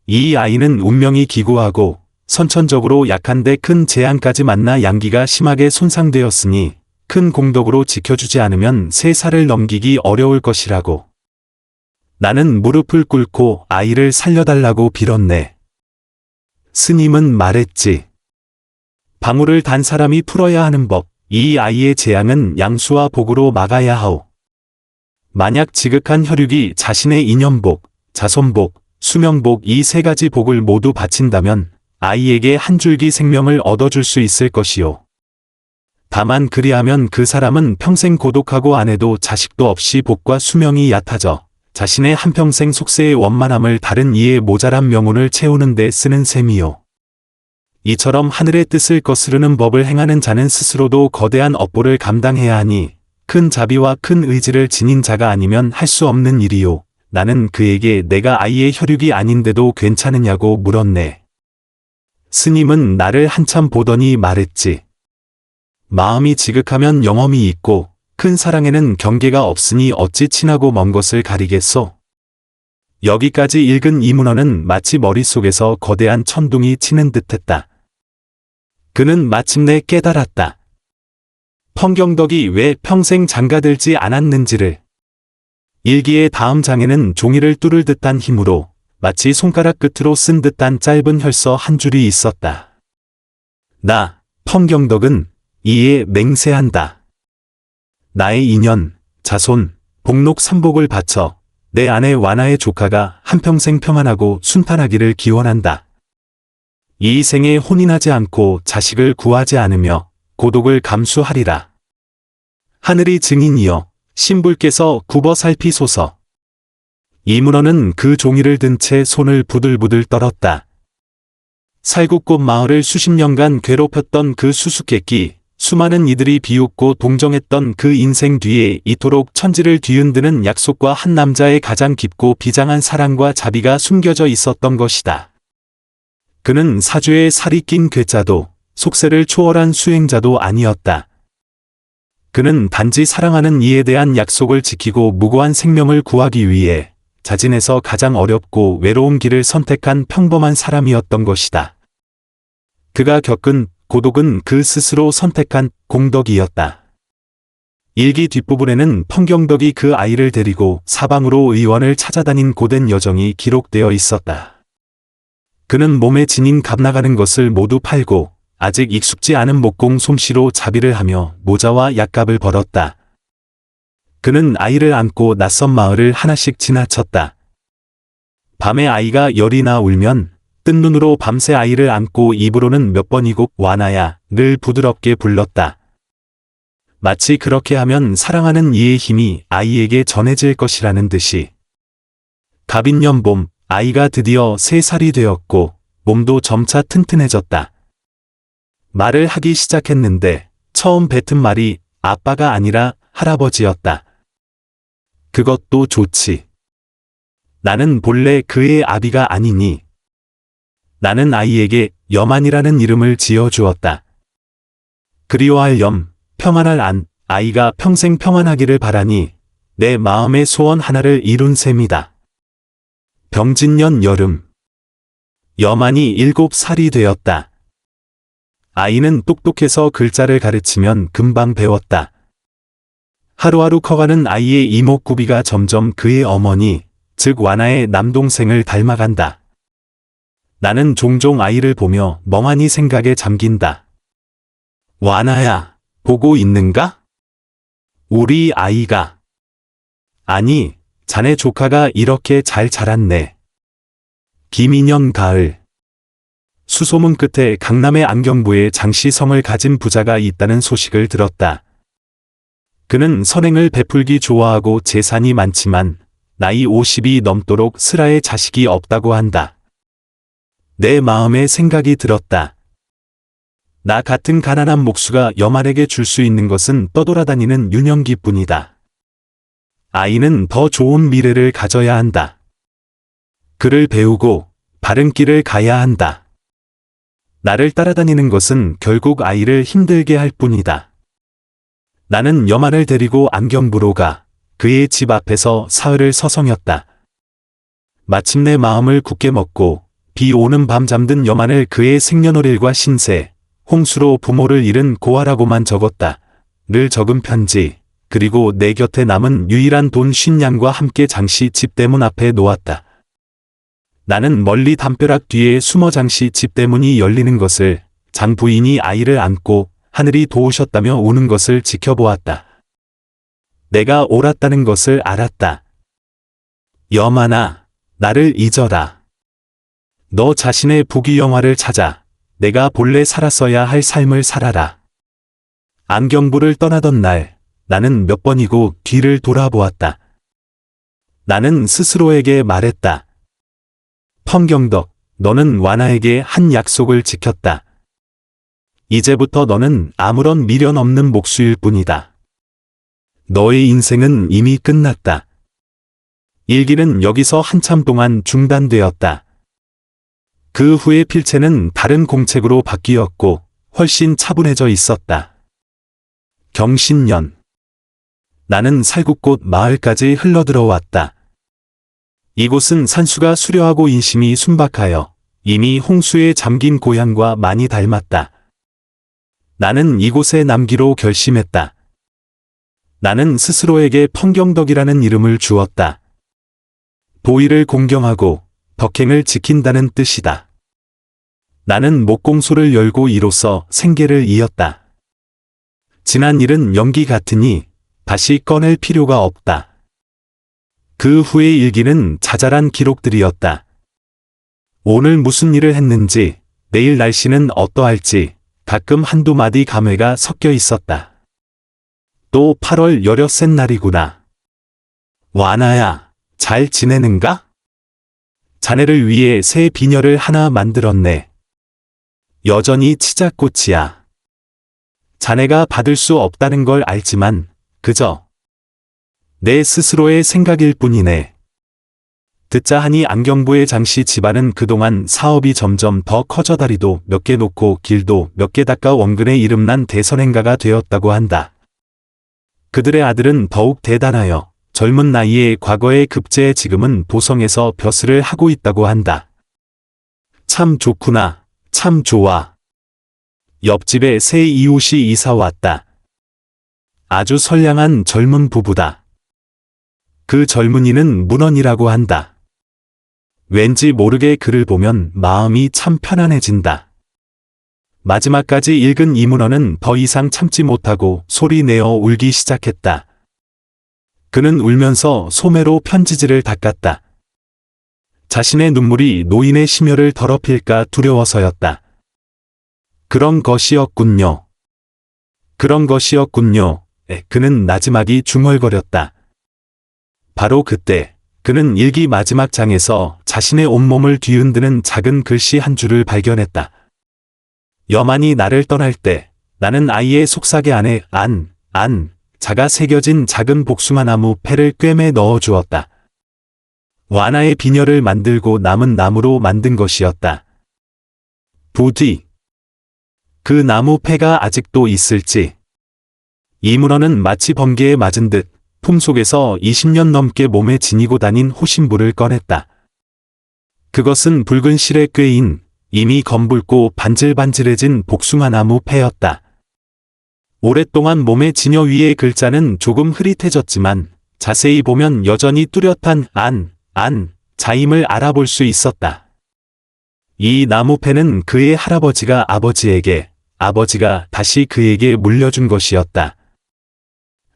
이 아이는 운명이 기구하고 선천적으로 약한데 큰 재앙까지 만나 양기가 심하게 손상되었으니 큰 공덕으로 지켜주지 않으면 3살을 넘기기 어려울 것이라고. 나는 무릎을 꿇고 아이를 살려달라고 빌었네. 스님은 말했지. 방울을 단 사람이 풀어야 하는 법, 이 아이의 재앙은 양수와 복으로 막아야 하오. 만약 지극한 혈육이 자신의 인연복, 자손복, 수명복 이 3가지 복을 모두 바친다면 아이에게 한 줄기 생명을 얻어줄 수 있을 것이요. 다만 그리하면 그 사람은 평생 고독하고 아내도 자식도 없이 복과 수명이 얕아져 자신의 한평생 속세의 원만함을 다른 이의 모자란 명운을 채우는 데 쓰는 셈이요. 이처럼 하늘의 뜻을 거스르는 법을 행하는 자는 스스로도 거대한 업보를 감당해야 하니 큰 자비와 큰 의지를 지닌 자가 아니면 할 수 없는 일이요. 나는 그에게 내가 아이의 혈육이 아닌데도 괜찮으냐고 물었네. 스님은 나를 한참 보더니 말했지. 마음이 지극하면 영험이 있고 큰 사랑에는 경계가 없으니 어찌 친하고 먼 것을 가리겠소. 여기까지 읽은 이 문헌은 마치 머릿속에서 거대한 천둥이 치는 듯했다. 그는 마침내 깨달았다. 펑경덕이 왜 평생 장가들지 않았는지를. 일기의 다음 장에는 종이를 뚫을 듯한 힘으로 마치 손가락 끝으로 쓴 듯한 짧은 혈서 한 줄이 있었다. 나, 펑경덕은 이에 맹세한다. 나의 인연, 자손, 복록 3복을 바쳐 내 아내 완화의 조카가 한평생 평안하고 순탄하기를 기원한다. 이 생에 혼인하지 않고 자식을 구하지 않으며 고독을 감수하리라. 하늘이 증인이여 신불께서 굽어 살피소서. 이 문헌은 그 종이를 든 채 손을 부들부들 떨었다. 살구꽃 마을을 수십 년간 괴롭혔던 그 수수께끼, 수많은 이들이 비웃고 동정했던 그 인생 뒤에 이토록 천지를 뒤흔드는 약속과 한 남자의 가장 깊고 비장한 사랑과 자비가 숨겨져 있었던 것이다. 그는 사주에 살이 낀 괴짜도 속세를 초월한 수행자도 아니었다. 그는 단지 사랑하는 이에 대한 약속을 지키고 무고한 생명을 구하기 위해 자진해서 가장 어렵고 외로운 길을 선택한 평범한 사람이었던 것이다. 그가 겪은 고독은 그 스스로 선택한 공덕이었다. 일기 뒷부분에는 펑경덕이 그 아이를 데리고 사방으로 의원을 찾아다닌 고된 여정이 기록되어 있었다. 그는 몸에 지닌 값나가는 것을 모두 팔고 아직 익숙지 않은 목공 솜씨로 자비를 하며 모자와 약값을 벌었다. 그는 아이를 안고 낯선 마을을 하나씩 지나쳤다. 밤에 아이가 열이나 울면 뜬 눈으로 밤새 아이를 안고 입으로는 몇 번이고 완아야 늘 부드럽게 불렀다. 마치 그렇게 하면 사랑하는 이의 힘이 아이에게 전해질 것이라는 듯이. 갑인년 봄 아이가 드디어 3살이 되었고 몸도 점차 튼튼해졌다. 말을 하기 시작했는데 처음 뱉은 말이 아빠가 아니라 할아버지였다. 그것도 좋지. 나는 본래 그의 아비가 아니니. 나는 아이에게 염안이라는 이름을 지어주었다. 그리워할 염, 평안할 안, 아이가 평생 평안하기를 바라니 내 마음의 소원 하나를 이룬 셈이다. 병진년 여름. 염안이 7살이 되었다. 아이는 똑똑해서 글자를 가르치면 금방 배웠다. 하루하루 커가는 아이의 이목구비가 점점 그의 어머니, 즉 완아의 남동생을 닮아간다. 나는 종종 아이를 보며 멍하니 생각에 잠긴다. 완아야, 보고 있는가? 우리 아이가. 아니, 자네 조카가 이렇게 잘 자랐네. 김인년 가을. 수소문 끝에 강남의 안경부에 장씨성을 가진 부자가 있다는 소식을 들었다. 그는 선행을 베풀기 좋아하고 재산이 많지만 나이 50이 넘도록 슬아의 자식이 없다고 한다. 내 마음에 생각이 들었다. 나 같은 가난한 목수가 염안에게 줄 수 있는 것은 떠돌아다니는 유년기뿐이다. 아이는 더 좋은 미래를 가져야 한다. 글을 배우고 바른 길을 가야 한다. 나를 따라다니는 것은 결국 아이를 힘들게 할 뿐이다. 나는 염안을 데리고 안경부로 가 그의 집 앞에서 사흘을 서성였다. 마침내 마음을 굳게 먹고 비 오는 밤 잠든 염안을 그의 생년월일과 신세, 홍수로 부모를 잃은 고아라고만 적었다. 를 적은 편지, 그리고 내 곁에 남은 유일한 돈 50냥과 함께 장씨 집대문 앞에 놓았다. 나는 멀리 담벼락 뒤에 숨어 장씨 집대문이 열리는 것을, 장 부인이 아이를 안고 하늘이 도우셨다며 우는 것을 지켜보았다. 내가 옳았다는 것을 알았다. 여만아, 나를 잊어라. 너 자신의 부귀영화를 찾아 내가 본래 살았어야 할 삶을 살아라. 안경부를 떠나던 날, 나는 몇 번이고 뒤를 돌아보았다. 나는 스스로에게 말했다. 펑경덕, 너는 완아에게 한 약속을 지켰다. 이제부터 너는 아무런 미련 없는 목수일 뿐이다. 너의 인생은 이미 끝났다. 일기는 여기서 한참 동안 중단되었다. 그 후에 필체는 다른 공책으로 바뀌었고 훨씬 차분해져 있었다. 경신년. 나는 살구꽃 마을까지 흘러들어왔다. 이곳은 산수가 수려하고 인심이 순박하여 이미 홍수에 잠긴 고향과 많이 닮았다. 나는 이곳에 남기로 결심했다. 나는 스스로에게 펑경덕이라는 이름을 주었다. 도의를 공경하고 덕행을 지킨다는 뜻이다. 나는 목공소를 열고 이로써 생계를 이었다. 지난 일은 연기 같으니 다시 꺼낼 필요가 없다. 그 후의 일기는 자잘한 기록들이었다. 오늘 무슨 일을 했는지, 내일 날씨는 어떠할지 가끔 한두 마디 감회가 섞여 있었다. 또 8월 여럿셋 날이구나. 완아야, 잘 지내는가? 자네를 위해 새 비녀를 하나 만들었네. 여전히 치자꽃이야. 자네가 받을 수 없다는 걸 알지만 그저 내 스스로의 생각일 뿐이네. 듣자 하니 안경부의 장씨 집안은 그동안 사업이 점점 더 커져 다리도 몇 개 놓고 길도 몇 개 닦아 원근에 이름난 대선행가가 되었다고 한다. 그들의 아들은 더욱 대단하여 젊은 나이에 과거의 급제에 지금은 도성에서 벼슬을 하고 있다고 한다. 참 좋구나. 참 좋아. 옆집에 새 이웃이 이사 왔다. 아주 선량한 젊은 부부다. 그 젊은이는 문헌이라고 한다. 왠지 모르게 그를 보면 마음이 참 편안해진다. 마지막까지 읽은 이 문헌은 더 이상 참지 못하고 소리 내어 울기 시작했다. 그는 울면서 소매로 편지지를 닦았다. 자신의 눈물이 노인의 심혈을 더럽힐까 두려워서였다. 그런 것이었군요. 그런 것이었군요. 그는 나지막이 중얼거렸다. 바로 그때 그는 일기 마지막 장에서 자신의 온몸을 뒤흔드는 작은 글씨 한 줄을 발견했다. 여만이 나를 떠날 때 나는 아이의 속삭이 안에 자가 새겨진 작은 복숭아나무 패를 꿰매 넣어주었다. 완아의 비녀를 만들고 남은 나무로 만든 것이었다. 부디 그 나무 패가 아직도 있을지. 이 문헌은 마치 번개에 맞은 듯 품속에서 20년 넘게 몸에 지니고 다닌 호신부를 꺼냈다. 그것은 붉은 실에 꿰인 이미 검붉고 반질반질해진 복숭아나무 패였다. 오랫동안 몸에 지녀 위의 글자는 조금 흐릿해졌지만 자세히 보면 여전히 뚜렷한 자임을 알아볼 수 있었다. 이 나무패는 그의 할아버지가 아버지에게, 아버지가 다시 그에게 물려준 것이었다.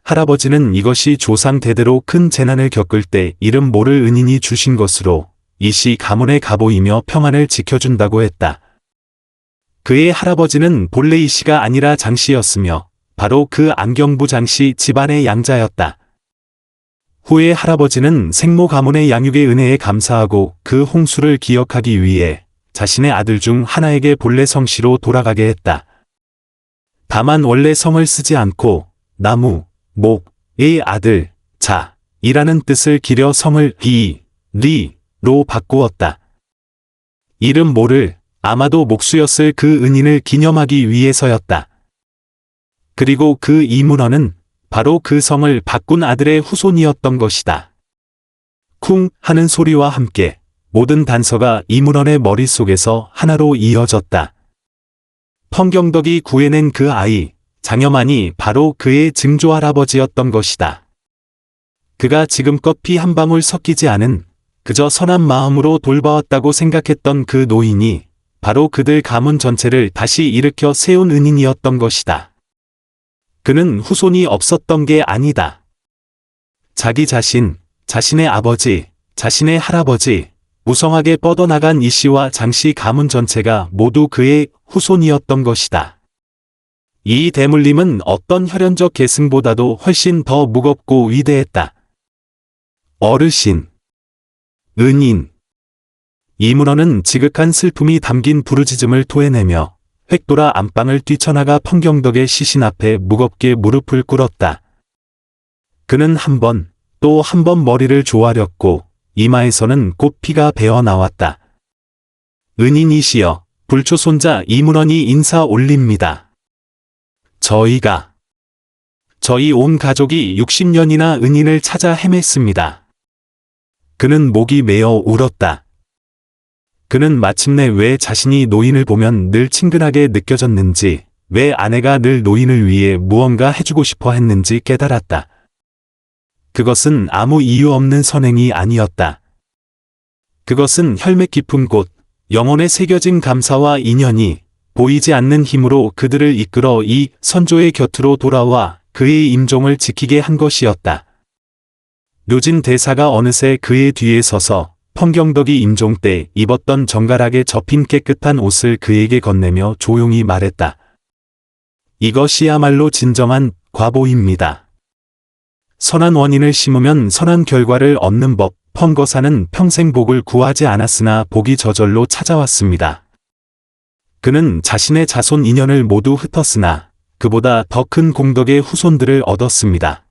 할아버지는 이것이 조상 대대로 큰 재난을 겪을 때 이름 모를 은인이 주신 것으로 이시 가문의 갑오이며 평안을 지켜준다고 했다. 그의 할아버지는 본래 이씨가 아니라 장씨였으며 바로 그 안경부 장씨 집안의 양자였다. 후에 할아버지는 생모 가문의 양육의 은혜에 감사하고 그 홍수를 기억하기 위해 자신의 아들 중 하나에게 본래 성씨로 돌아가게 했다. 다만 원래 성을 쓰지 않고 나무, 목의 아들, 자이라는 뜻을 기려 성을 리로 바꾸었다. 이름 모를 아마도 목수였을 그 은인을 기념하기 위해서였다. 그리고 그 이문헌은 바로 그 성을 바꾼 아들의 후손이었던 것이다. 쿵 하는 소리와 함께 모든 단서가 이문헌의 머릿속에서 하나로 이어졌다. 펑경덕이 구해낸 그 아이, 장여만이 바로 그의 증조할아버지였던 것이다. 그가 지금껏 피 한 방울 섞이지 않은 그저 선한 마음으로 돌봐왔다고 생각했던 그 노인이 바로 그들 가문 전체를 다시 일으켜 세운 은인이었던 것이다. 그는 후손이 없었던 게 아니다. 자기 자신, 자신의 아버지, 자신의 할아버지, 무성하게 뻗어나간 이씨와 장씨 가문 전체가 모두 그의 후손이었던 것이다. 이 대물림은 어떤 혈연적 계승보다도 훨씬 더 무겁고 위대했다. 어르신, 은인. 이문어는 지극한 슬픔이 담긴 부르짖음을 토해내며 획돌아 안방을 뛰쳐나가 펑경덕의 시신 앞에 무겁게 무릎을 꿇었다. 그는 한 번, 또 한 번 머리를 조아렸고 이마에서는 곧 피가 배어 나왔다. 은인이시여, 불초손자 이문원이 인사 올립니다. 저희 온 가족이 60년이나 은인을 찾아 헤맸습니다. 그는 목이 메어 울었다. 그는 마침내 왜 자신이 노인을 보면 늘 친근하게 느껴졌는지, 왜 아내가 늘 노인을 위해 무언가 해주고 싶어 했는지 깨달았다. 그것은 아무 이유 없는 선행이 아니었다. 그것은 혈맥 깊은 곳, 영혼에 새겨진 감사와 인연이 보이지 않는 힘으로 그들을 이끌어 이 선조의 곁으로 돌아와 그의 임종을 지키게 한 것이었다. 묘진 대사가 어느새 그의 뒤에 서서 펑경덕이 임종 때 입었던 정갈하게 접힌 깨끗한 옷을 그에게 건네며 조용히 말했다. 이것이야말로 진정한 과보입니다. 선한 원인을 심으면 선한 결과를 얻는 법, 펑거사는 평생 복을 구하지 않았으나 복이 저절로 찾아왔습니다. 그는 자신의 자손 인연을 모두 흩었으나 그보다 더 큰 공덕의 후손들을 얻었습니다.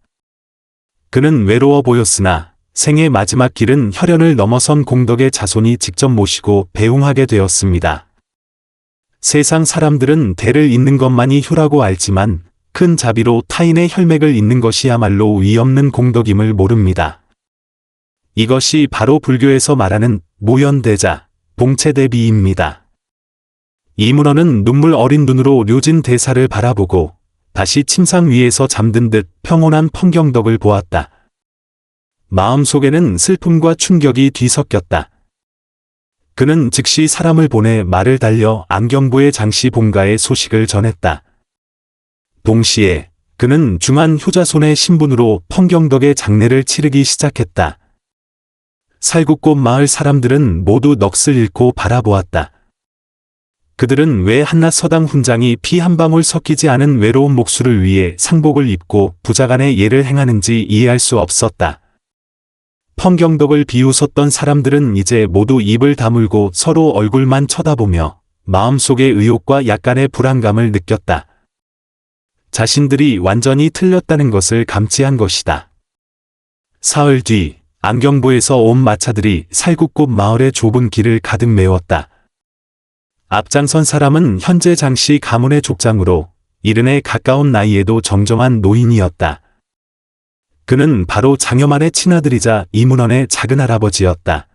그는 외로워 보였으나 생의 마지막 길은 혈연을 넘어선 공덕의 자손이 직접 모시고 배웅하게 되었습니다. 세상 사람들은 대를 잇는 것만이 효라고 알지만 큰 자비로 타인의 혈맥을 잇는 것이야말로 위없는 공덕임을 모릅니다. 이것이 바로 불교에서 말하는 무연대자, 봉체대비입니다. 이문어는 눈물 어린 눈으로 묘진 대사를 바라보고 다시 침상 위에서 잠든 듯 평온한 펑경덕을 보았다. 마음속에는 슬픔과 충격이 뒤섞였다. 그는 즉시 사람을 보내 말을 달려 안경부의 장씨 본가의 소식을 전했다. 동시에 그는 중한 효자손의 신분으로 펑경덕의 장례를 치르기 시작했다. 살구꽃 마을 사람들은 모두 넋을 잃고 바라보았다. 그들은 왜 한낱 서당 훈장이 피 한 방울 섞이지 않은 외로운 목수를 위해 상복을 입고 부자간의 예를 행하는지 이해할 수 없었다. 펑경덕을 비웃었던 사람들은 이제 모두 입을 다물고 서로 얼굴만 쳐다보며 마음속의 의욕과 약간의 불안감을 느꼈다. 자신들이 완전히 틀렸다는 것을 감지한 것이다. 사흘 뒤 안경부에서 온 마차들이 살구꽃 마을의 좁은 길을 가득 메웠다. 앞장선 사람은 현재 장씨 가문의 족장으로 이른에 가까운 나이에도 정정한 노인이었다. 그는 바로 장여만의 친아들이자 이문원의 작은 할아버지였다.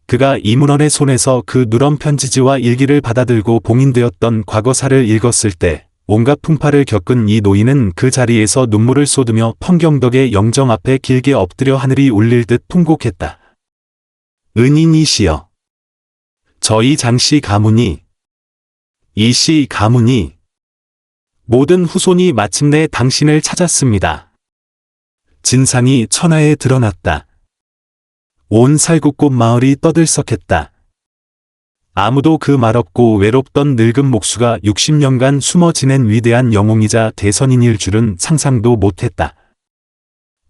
그가 이문원의 손에서 그 누런 편지지와 일기를 받아들고 봉인되었던 과거사를 읽었을 때 온갖 풍파를 겪은 이 노인은 그 자리에서 눈물을 쏟으며 펑경덕의 영정 앞에 길게 엎드려 하늘이 울릴 듯 통곡했다. 은인이시여, 저희 장씨 가문이, 이씨 가문이, 모든 후손이 마침내 당신을 찾았습니다. 진상이 천하에 드러났다. 온 살구꽃 마을이 떠들썩했다. 아무도 그 말없고 외롭던 늙은 목수가 60년간 숨어 지낸 위대한 영웅이자 대선인일 줄은 상상도 못했다.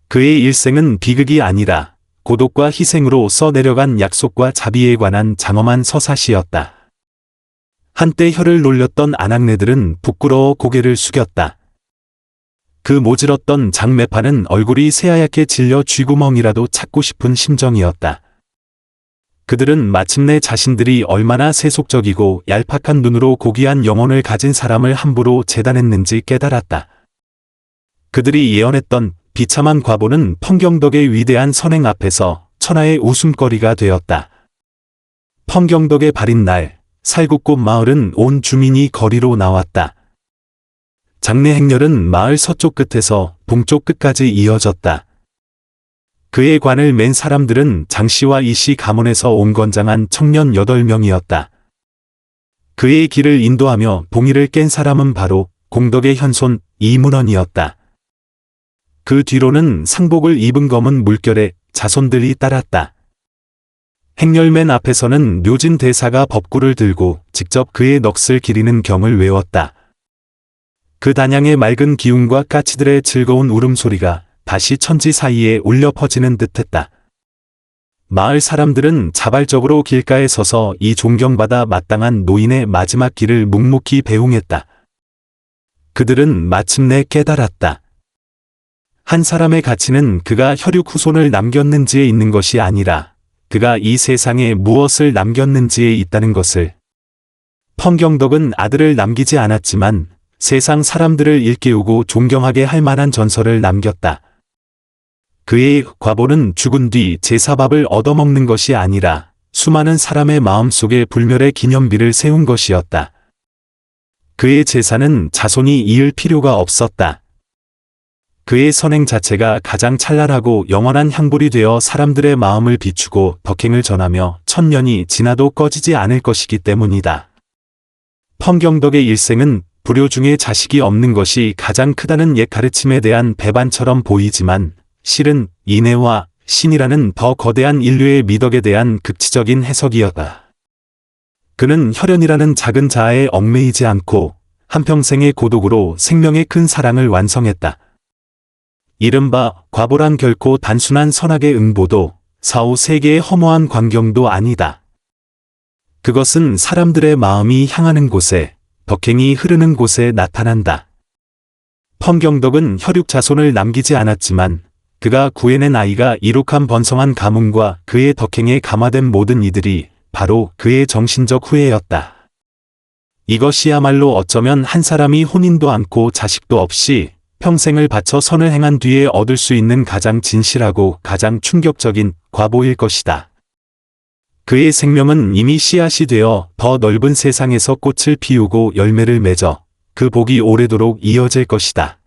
그의 일생은 비극이 아니라 고독과 희생으로 써내려간 약속과 자비에 관한 장엄한 서사시였다. 한때 혀를 놀렸던 아낙네들은 부끄러워 고개를 숙였다. 그 모질었던 장매파는 얼굴이 새하얗게 질려 쥐구멍이라도 찾고 싶은 심정이었다. 그들은 마침내 자신들이 얼마나 세속적이고 얄팍한 눈으로 고귀한 영혼을 가진 사람을 함부로 재단했는지 깨달았다. 그들이 예언했던 비참한 과보는 펑경덕의 위대한 선행 앞에서 천하의 웃음거리가 되었다. 펑경덕의 발인 날, 살구꽃 마을은 온 주민이 거리로 나왔다. 장래 행렬은 마을 서쪽 끝에서 동쪽 끝까지 이어졌다. 그의 관을 맨 사람들은 장씨와 이씨 가문에서 온 건장한 청년 8명이었다. 그의 길을 인도하며 봉의를 깬 사람은 바로 공덕의 현손 이문헌이었다. 그 뒤로는 상복을 입은 검은 물결의 자손들이 따랐다. 행렬 맨 앞에서는 묘진 대사가 법구를 들고 직접 그의 넋을 기리는 경을 외웠다. 그 단양의 맑은 기운과 까치들의 즐거운 울음소리가 다시 천지 사이에 울려 퍼지는 듯했다. 마을 사람들은 자발적으로 길가에 서서 이 존경받아 마땅한 노인의 마지막 길을 묵묵히 배웅했다. 그들은 마침내 깨달았다. 한 사람의 가치는 그가 혈육 후손을 남겼는지에 있는 것이 아니라 그가 이 세상에 무엇을 남겼는지에 있다는 것을. 펑경덕은 아들을 남기지 않았지만 세상 사람들을 일깨우고 존경하게 할 만한 전설을 남겼다. 그의 과보는 죽은 뒤 제사밥을 얻어먹는 것이 아니라 수많은 사람의 마음속에 불멸의 기념비를 세운 것이었다. 그의 제사는 자손이 이을 필요가 없었다. 그의 선행 자체가 가장 찬란하고 영원한 향불이 되어 사람들의 마음을 비추고 덕행을 전하며 천년이 지나도 꺼지지 않을 것이기 때문이다. 펑경덕의 일생은 불효 중에 자식이 없는 것이 가장 크다는 옛 가르침에 대한 배반처럼 보이지만 실은 인애와 신이라는 더 거대한 인류의 미덕에 대한 극치적인 해석이었다. 그는 혈연이라는 작은 자아에 얽매이지 않고 한평생의 고독으로 생명의 큰 사랑을 완성했다. 이른바 과보란 결코 단순한 선악의 응보도 사후 세계의 허무한 광경도 아니다. 그것은 사람들의 마음이 향하는 곳에, 덕행이 흐르는 곳에 나타난다. 펑경덕은 혈육 자손을 남기지 않았지만 그가 구해낸 아이가 이룩한 번성한 가문과 그의 덕행에 감화된 모든 이들이 바로 그의 정신적 후예였다. 이것이야말로 어쩌면 한 사람이 혼인도 않고 자식도 없이 평생을 바쳐 선을 행한 뒤에 얻을 수 있는 가장 진실하고 가장 충격적인 과보일 것이다. 그의 생명은 이미 씨앗이 되어 더 넓은 세상에서 꽃을 피우고 열매를 맺어 그 복이 오래도록 이어질 것이다.